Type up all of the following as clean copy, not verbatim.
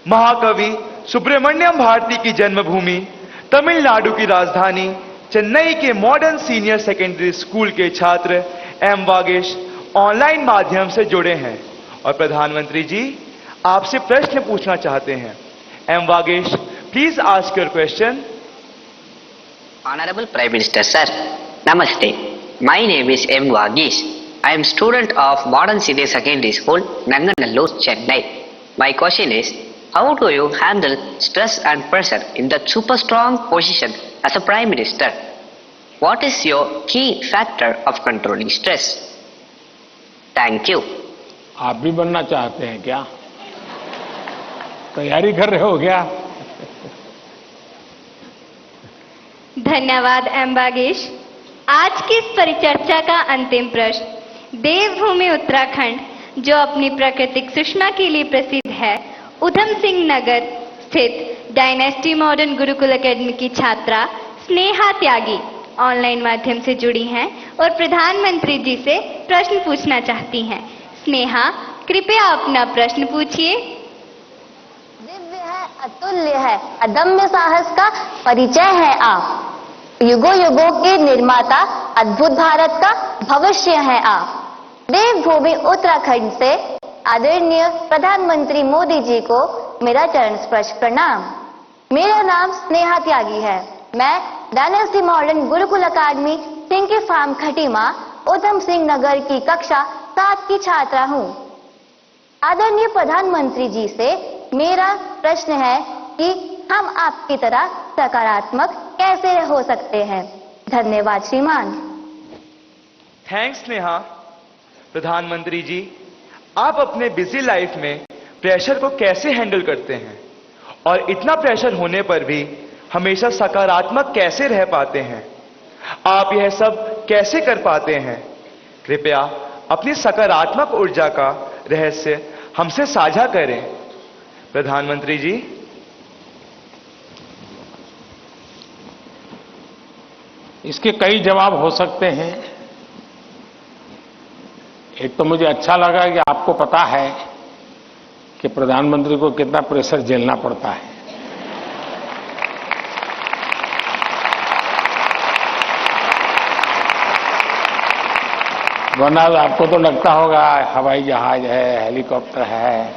महाकवि सुब्रमण्यम भारती की जन्मभूमि, तमिलनाडु की राजधानी चेन्नई के मॉडर्न सीनियर सेकेंडरी स्कूल के छात्र एम वागेश ऑनलाइन माध्यम से जुड़े हैं और प्रधानमंत्री जी आपसे प्रश्न पूछना चाहते हैं। M Vagesh, please ask your question. Honorable Prime Minister Sir, Namaste. My name is M. Vagesh. I am student of Modern Senior Secondary School, Nanganallur, Chennai. My question is, how do you handle stress and pressure in that super strong position as a Prime Minister? What is your key factor of controlling stress? Thank you. आप भी बनना चाहते हैं क्या? तैयारी कर रहे हो क्या? धन्यवाद एम वागेश। आज की इस परिचर्चा का अंतिम प्रश्न देवभूमि उत्तराखंड, जो अपनी प्राकृतिक सुषमा के लिए प्रसिद्ध है, उधम सिंह नगर स्थित डायनेस्टी मॉडर्न गुरुकुल एकेडमी की छात्रा स्नेहा त्यागी ऑनलाइन माध्यम से जुड़ी हैं और प्रधानमंत्री जी से प्रश्न पूछना चाहती हैं। स्नेहा, कृपया अपना प्रश्न पूछिए। दिव्य है, अतुल्य है, अदम्य साहस का परिचय है आप। युगों युगों के निर्माता, अद्भुत भारत का भविष्य है आप। देवभूमि उत्तराखंड से आदरणीय प्रधानमंत्री मोदी जी को मेरा चरण स्पर्श प्रणाम। मेरा नाम स्नेहा त्यागी है। मैं डायनेस्टी मॉडर्न गुरुकुल अकादमी सिंकी फार्म खटीमा, उधम सिंह नगर की कक्षा 7 की छात्रा हूँ। आदरणीय प्रधानमंत्री जी से मेरा प्रश्न है कि हम आपकी तरह सकारात्मक कैसे हो सकते हैं। धन्यवाद श्रीमान। थैंक्स स्नेहा। प्रधानमंत्री जी, आप अपने बिजी लाइफ में प्रेशर को कैसे हैंडल करते हैं और इतना प्रेशर होने पर भी हमेशा सकारात्मक कैसे रह पाते हैं? आप यह सब कैसे कर पाते हैं? कृपया अपनी सकारात्मक ऊर्जा का रहस्य हमसे साझा करें। प्रधानमंत्री जी। इसके कई जवाब हो सकते हैं। एक तो मुझे अच्छा लगा कि आपको पता है कि प्रधानमंत्री को कितना प्रेशर झेलना पड़ता है। वरना आपको तो लगता होगा हवाई जहाज है, हेलीकॉप्टर है,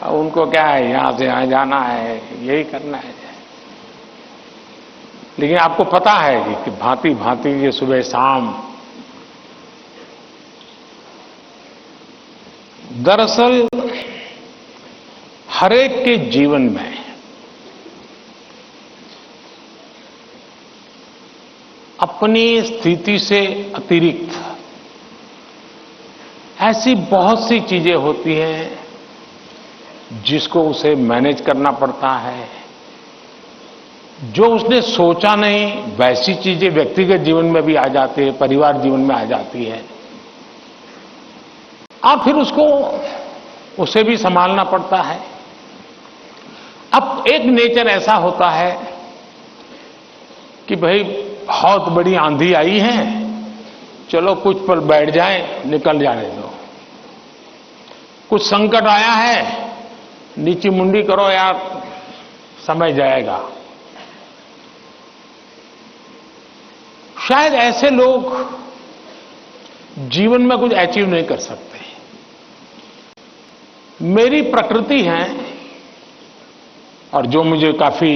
उनको क्या है, यहां से यहां जाना है, यही करना है। लेकिन आपको पता है कि भांति भांति के सुबह शाम दरअसल हरेक के जीवन में अपनी स्थिति से अतिरिक्त ऐसी बहुत सी चीजें होती हैं जिसको उसे मैनेज करना पड़ता है। जो उसने सोचा नहीं वैसी चीजें व्यक्तिगत जीवन में भी आ जाती है, परिवार जीवन में आ जाती है, और फिर उसे भी संभालना पड़ता है। अब एक नेचर ऐसा होता है कि भाई बहुत बड़ी आंधी आई है, चलो कुछ पल बैठ जाए, निकल जाने दो। कुछ संकट आया है, नीची मुंडी करो यार, समय जाएगा। शायद ऐसे लोग जीवन में कुछ अचीव नहीं कर सकते। मेरी प्रकृति है और जो मुझे काफी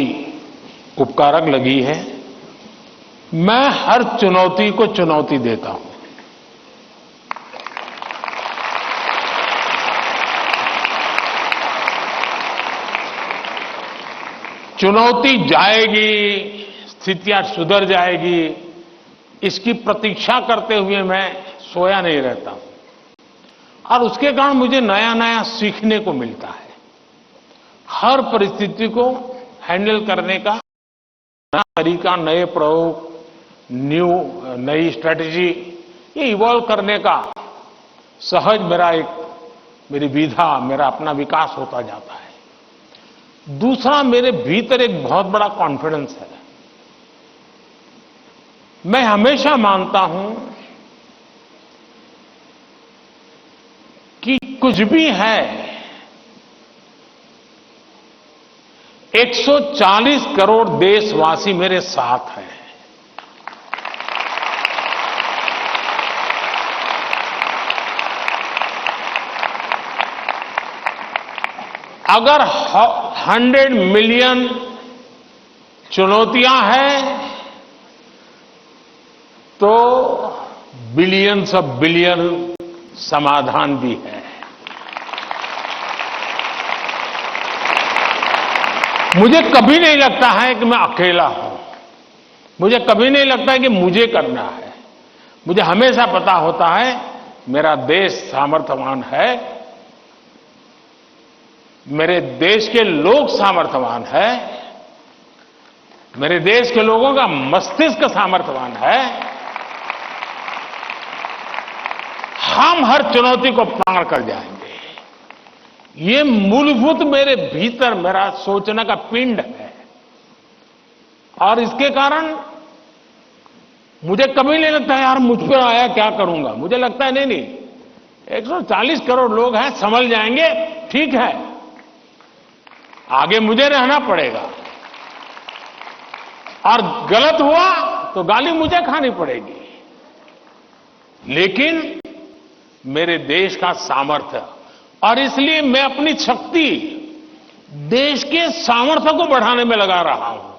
उपकारक लगी है, मैं हर चुनौती को चुनौती देता हूं। चुनौती जाएगी, स्थितियां सुधर जाएगी, इसकी प्रतीक्षा करते हुए मैं सोया नहीं रहता और उसके कारण मुझे नया नया सीखने को मिलता है। हर परिस्थिति को हैंडल करने का नया तरीका, नए प्रयोग, नई स्ट्रेटेजी, ये इवॉल्व करने का सहज मेरी विधा, मेरा अपना विकास होता जाता है। दूसरा, मेरे भीतर एक बहुत बड़ा कॉन्फिडेंस है। मैं हमेशा मानता हूं कि कुछ भी है 140 करोड़ देशवासी मेरे साथ हैं। अगर 100 मिलियन चुनौतियां हैं तो बिलियंस ऑफ बिलियन समाधान भी है। मुझे कभी नहीं लगता है कि मैं अकेला हूं। मुझे कभी नहीं लगता है कि मुझे करना है। मुझे हमेशा पता होता है मेरा देश सामर्थ्यवान है, मेरे देश के लोग सामर्थ्यवान है, मेरे देश के लोगों का मस्तिष्क सामर्थ्यवान है। हम हर चुनौती को पार कर जाएंगे। ये मूलभूत मेरे भीतर मेरा सोचने का पिंड है और इसके कारण मुझे कभी नहीं लगता यार मुझ पर आया क्या करूंगा। मुझे लगता है नहीं 140 करोड़ लोग हैं, संभल जाएंगे, ठीक है, आगे मुझे रहना पड़ेगा और गलत हुआ तो गाली मुझे खानी पड़ेगी, लेकिन मेरे देश का सामर्थ्य, और इसलिए मैं अपनी शक्ति देश के सामर्थ्य को बढ़ाने में लगा रहा हूं।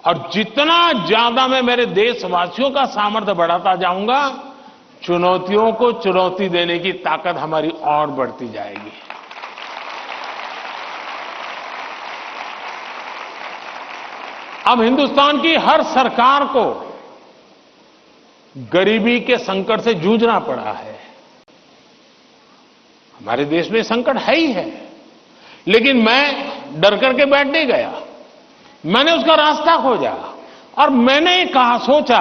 और जितना ज्यादा मैं मेरे देशवासियों का सामर्थ्य बढ़ाता जाऊंगा, चुनौतियों को चुनौती देने की ताकत हमारी और बढ़ती जाएगी। अब हिंदुस्तान की हर सरकार को गरीबी के संकट से जूझना पड़ा है। हमारे देश में संकट है ही है, लेकिन मैं डर करके बैठ नहीं गया। मैंने उसका रास्ता खोजा और मैंने कहा, सोचा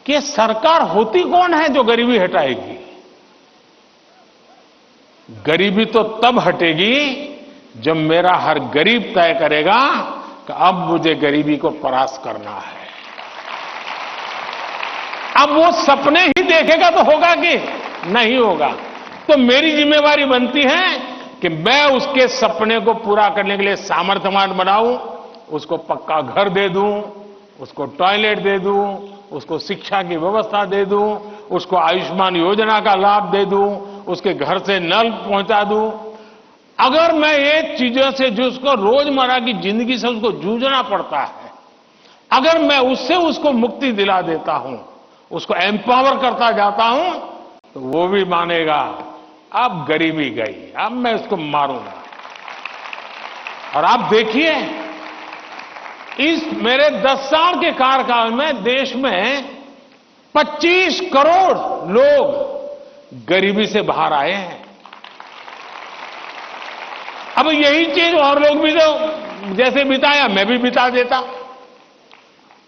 कि सरकार होती कौन है जो गरीबी हटाएगी। गरीबी तो तब हटेगी जब मेरा हर गरीब तय करेगा कि अब मुझे गरीबी को परास्त करना है। अब वो सपने ही देखेगा तो होगा कि नहीं होगा। तो मेरी जिम्मेवारी बनती है कि मैं उसके सपने को पूरा करने के लिए सामर्थ्यवान बनाऊं, उसको पक्का घर दे दूं, उसको टॉयलेट दे दूं, उसको शिक्षा की व्यवस्था दे दूं, उसको आयुष्मान योजना का लाभ दे दूं, उसके घर से नल पहुंचा दूं। अगर मैं ये चीजों से जो उसको रोजमर्रा की जिंदगी से उसको जूझना पड़ता है, अगर मैं उससे उसको मुक्ति दिला देता हूं, उसको एम्पावर करता जाता हूं, तो वो भी मानेगा अब गरीबी गई, अब मैं उसको मारूंगा। और आप देखिए, इस मेरे 10 साल के कार्यकाल में देश में 25 करोड़ लोग गरीबी से बाहर आए हैं। अब यही चीज और लोग भी तो जैसे बिताया मैं भी बिता देता।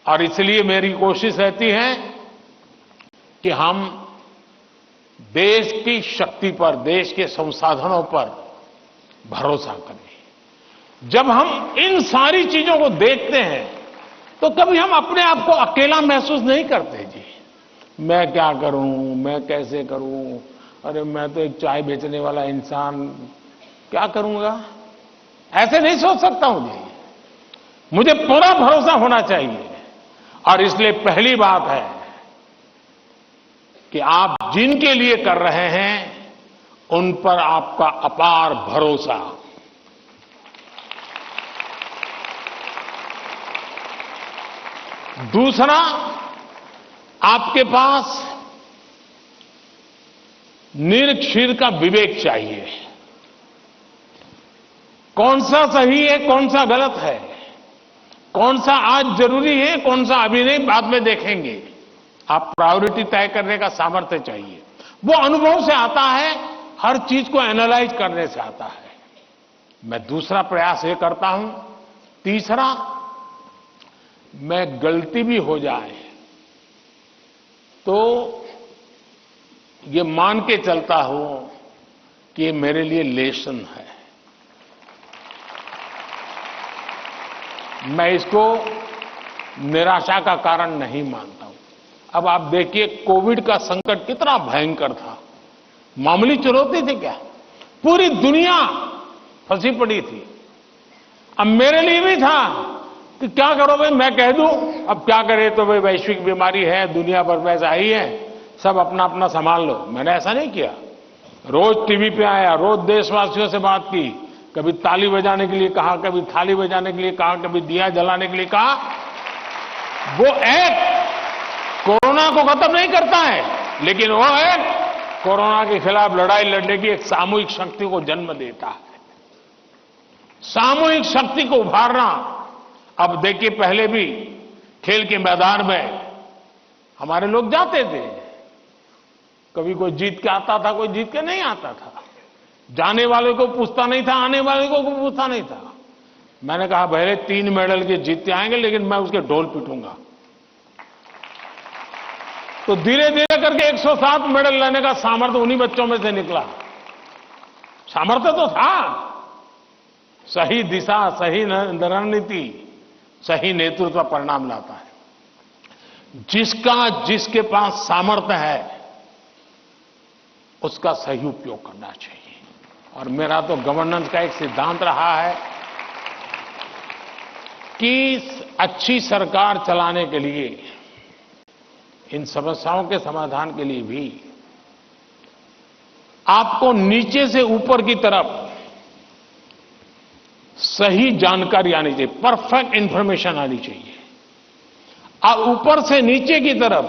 और इसलिए मेरी कोशिश रहती है कि हम देश की शक्ति पर, देश के संसाधनों पर भरोसा करें। जब हम इन सारी चीजों को देखते हैं तो कभी हम अपने आप को अकेला महसूस नहीं करते। जी मैं क्या करूं, मैं कैसे करूं, अरे मैं तो एक चाय बेचने वाला इंसान, क्या करूंगा, ऐसे नहीं सोच सकता हूं। जी मुझे पूरा भरोसा होना चाहिए। और इसलिए पहली बात है कि आप जिनके लिए कर रहे हैं उन पर आपका अपार भरोसा। दूसरा, आपके पास निरक्षीर का विवेक चाहिए। कौन सा सही है, कौन सा गलत है, कौन सा आज जरूरी है, कौन सा अभी नहीं, बाद में देखेंगे। आप प्रायोरिटी तय करने का सामर्थ्य चाहिए। वो अनुभव से आता है, हर चीज को एनालाइज करने से आता है। मैं दूसरा प्रयास ये करता हूं। तीसरा, मैं गलती भी हो जाए तो ये मान के चलता हूं कि ये मेरे लिए लेसन है। मैं इसको निराशा का कारण नहीं मानता हूं। अब आप देखिए, कोविड का संकट कितना भयंकर था। मामूली चुनौती थी क्या? पूरी दुनिया फंसी पड़ी थी अब मेरे लिए भी था कि क्या करो भाई, मैं कह दूं, अब क्या करे, तो भाई वैश्विक बीमारी है, दुनिया भर में ऐसा ही है, सब अपना अपना संभाल लो। मैंने ऐसा नहीं किया। रोज टीवी पे आया, रोज देशवासियों से बात की, कभी ताली बजाने के लिए कहा, कभी थाली बजाने के लिए कहा, कभी दिया जलाने के लिए कहा। वो एक्ट कोरोना को खत्म नहीं करता है, लेकिन वो एक्ट कोरोना के खिलाफ लड़ाई लड़ने की एक सामूहिक शक्ति को जन्म देता है। सामूहिक शक्ति को उभारना। अब देखिए, पहले भी खेल के मैदान में हमारे लोग जाते थे, कभी कोई जीत के आता था, कोई जीत के नहीं आता था, जाने वाले को पूछता नहीं था, आने वाले को पूछता नहीं था। मैंने कहा भले 3 मेडल के जीतते आएंगे, लेकिन मैं उसके ढोल पीटूंगा। तो धीरे धीरे करके 107 मेडल लेने का सामर्थ्य उन्हीं बच्चों में से निकला। सामर्थ्य तो था। सही दिशा, सही रणनीति, सही नेतृत्व परिणाम लाता है। जिसके पास सामर्थ्य है, उसका सही उपयोग करना चाहिए। और मेरा तो गवर्नेंस का एक सिद्धांत रहा है कि अच्छी सरकार चलाने के लिए, इन समस्याओं के समाधान के लिए भी आपको नीचे से ऊपर की तरफ सही जानकारी आनी चाहिए, परफेक्ट इंफॉर्मेशन आनी चाहिए, और ऊपर से नीचे की तरफ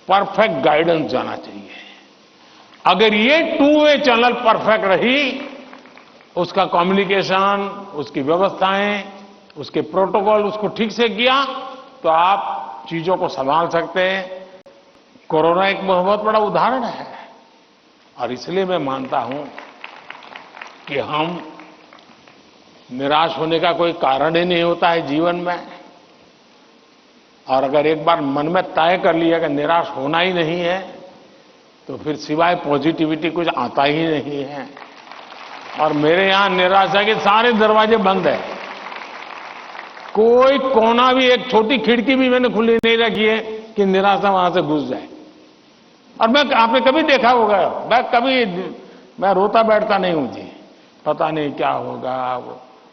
परफेक्ट गाइडेंस जाना चाहिए। अगर ये 2 वे चैनल परफेक्ट रही, उसका कम्युनिकेशन, उसकी व्यवस्थाएं, उसके प्रोटोकॉल उसको ठीक से किया, तो आप चीजों को संभाल सकते हैं। कोरोना एक बहुत बड़ा उदाहरण है। और इसलिए मैं मानता हूं कि हम निराश होने का कोई कारण ही नहीं होता है जीवन में। और अगर एक बार मन में तय कर लिया कि निराश होना ही नहीं है, तो फिर सिवाय पॉजिटिविटी कुछ आता ही नहीं है। और मेरे यहां निराशा के सारे दरवाजे बंद है। कोई कोना भी, एक छोटी खिड़की भी मैंने खुली नहीं रखी है कि निराशा वहां से घुस जाए। और आपने कभी देखा होगा, मैं रोता बैठता नहीं हूं जी, पता नहीं क्या होगा,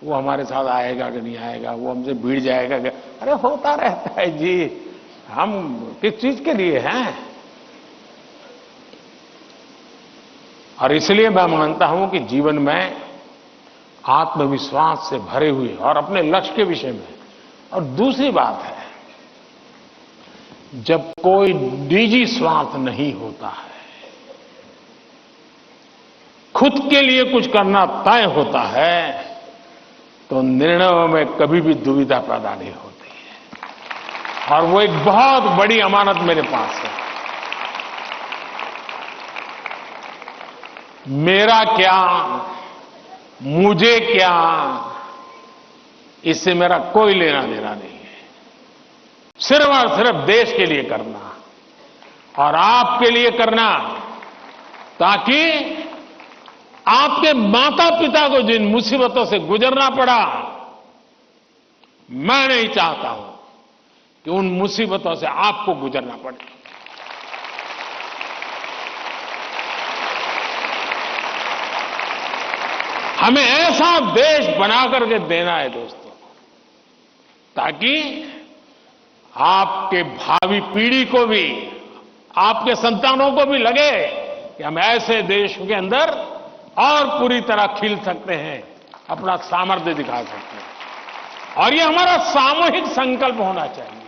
वो हमारे साथ आएगा कि नहीं आएगा, वो हमसे भिड़ जाएगा क्या। अरे होता रहता है जी, हम किस चीज के लिए हैं। और इसलिए मैं मानता हूं कि जीवन में आत्मविश्वास से भरे हुए और अपने लक्ष्य के विषय में। और दूसरी बात है, जब कोई निजी स्वार्थ नहीं होता है, खुद के लिए कुछ करना तय होता है, तो निर्णयों में कभी भी दुविधा पैदा नहीं होती है। और वो एक बहुत बड़ी अमानत मेरे पास है। मेरा क्या, मुझे क्या, इससे मेरा कोई लेना देना नहीं है। सिर्फ और सिर्फ देश के लिए करना और आपके लिए करना, ताकि आपके माता पिता को जिन मुसीबतों से गुजरना पड़ा, मैं नहीं चाहता हूं कि उन मुसीबतों से आपको गुजरना पड़े। हमें ऐसा देश बना करके देना है दोस्तों, ताकि आपके भावी पीढ़ी को भी, आपके संतानों को भी लगे कि हम ऐसे देश के अंदर और पूरी तरह खिल सकते हैं, अपना सामर्थ्य दिखा सकते हैं। और ये हमारा सामूहिक संकल्प होना चाहिए,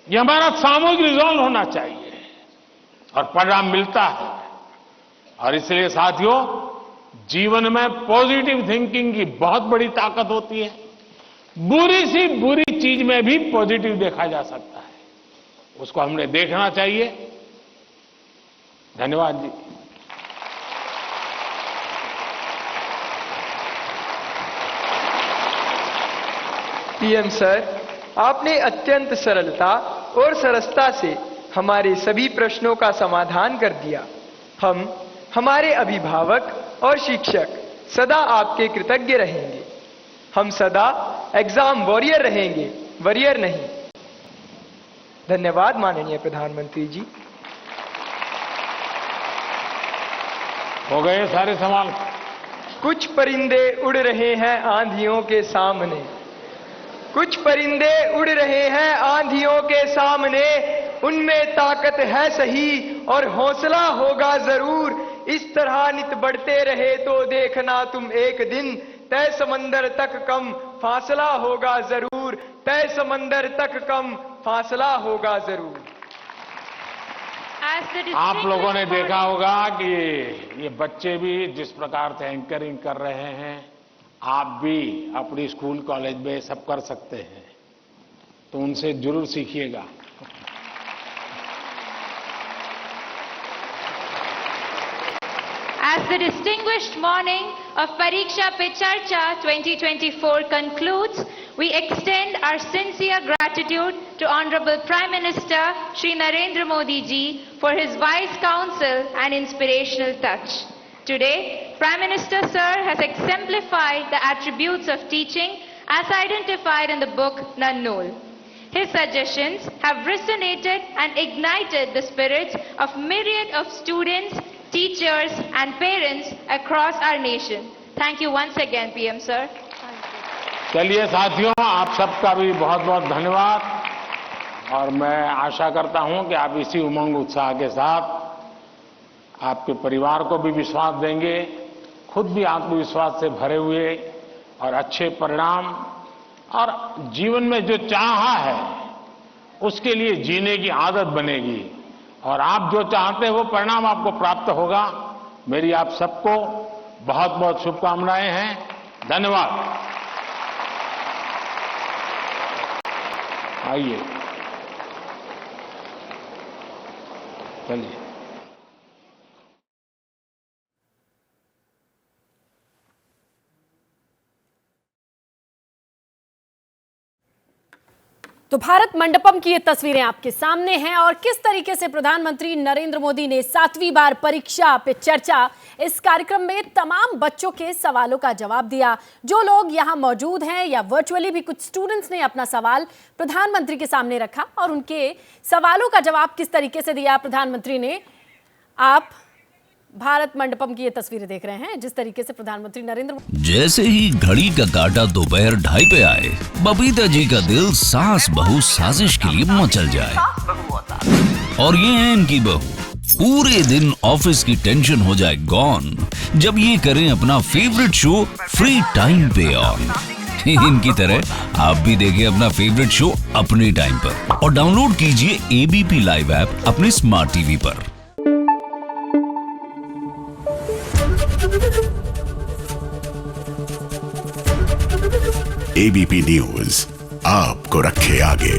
ये हमारा सामूहिक रिजॉल्व होना चाहिए, और परिणाम मिलता है। और इसलिए साथियों, जीवन में पॉजिटिव थिंकिंग की बहुत बड़ी ताकत होती है। बुरी सी बुरी चीज में भी पॉजिटिव देखा जा सकता है, उसको हमने देखना चाहिए। धन्यवाद जी। पीएम सर, आपने अत्यंत सरलता और सरसता से हमारे सभी प्रश्नों का समाधान कर दिया। हम, हमारे अभिभावक और शिक्षक सदा आपके कृतज्ञ रहेंगे। हम सदा एग्जाम वॉरियर रहेंगे, वरियर नहीं। धन्यवाद माननीय प्रधानमंत्री जी। हो गए सारे सवाल? कुछ परिंदे उड़ रहे हैं आंधियों के सामने, कुछ परिंदे उड़ रहे हैं आंधियों के सामने, उनमें ताकत है सही और हौसला होगा जरूर। इस तरह नित बढ़ते रहे तो देखना तुम एक दिन, तय समंदर तक कम फासला होगा जरूर, तय समंदर तक कम फासला होगा जरूर। आप लोगों ने देखा होगा कि ये बच्चे भी जिस प्रकार से एंकरिंग कर रहे हैं, आप भी अपनी स्कूल कॉलेज में सब कर सकते हैं, तो उनसे जरूर सीखिएगा। As the distinguished morning of Pariksha Pe Charcha 2024 concludes, we extend our sincere gratitude to Honorable Prime Minister Shri Narendra Modi ji for his wise counsel and inspirational touch. Today, Prime Minister Sir has exemplified the attributes of teaching as identified in the book Nannul. His suggestions have resonated and ignited the spirits of myriad of students, teachers and parents across our nation. Thank you once again, PM Sir. चलिए साथियों, आप सबका भी बहुत बहुत धन्यवाद, और मैं आशा करता हूं कि आप इसी उमंग उत्साह के साथ आपके परिवार को भी विश्वास देंगे, खुद भी आत्मविश्वास से भरे हुए और अच्छे परिणाम और जीवन में जो चाहा है उसके लिए जीने की आदत बनेगी, और आप जो चाहते हैं वो परिणाम आपको प्राप्त होगा। मेरी आप सबको बहुत बहुत शुभकामनाएं हैं। धन्यवाद। आइए, चलिए। तो भारत मंडपम की ये तस्वीरें आपके सामने हैं, और किस तरीके से प्रधानमंत्री नरेंद्र मोदी ने 7वीं बार परीक्षा पे चर्चा इस कार्यक्रम में तमाम बच्चों के सवालों का जवाब दिया। जो लोग यहाँ मौजूद हैं या वर्चुअली भी कुछ स्टूडेंट्स ने अपना सवाल प्रधानमंत्री के सामने रखा, और उनके सवालों का जवाब किस तरीके से दिया प्रधानमंत्री ने। आप भारत मंडपम की ये तस्वीरें देख रहे हैं, जिस तरीके से प्रधानमंत्री नरेंद्र मोदी। जैसे ही घड़ी का काटा दोपहर 2:30 पे आए, बबीता जी का दिल सास बहू साजिश के लिए मचल जाए। और ये है इनकी बहू, पूरे दिन ऑफिस की टेंशन हो जाए गॉन जब ये करें अपना फेवरेट शो फ्री टाइम पे ऑन। इनकी तरह आप भी देखिए अपना फेवरेट शो अपने टाइम पर, और डाउनलोड कीजिए ABP लाइव ऐप अपने स्मार्ट टीवी पर। ABP न्यूज आपको रखे आगे।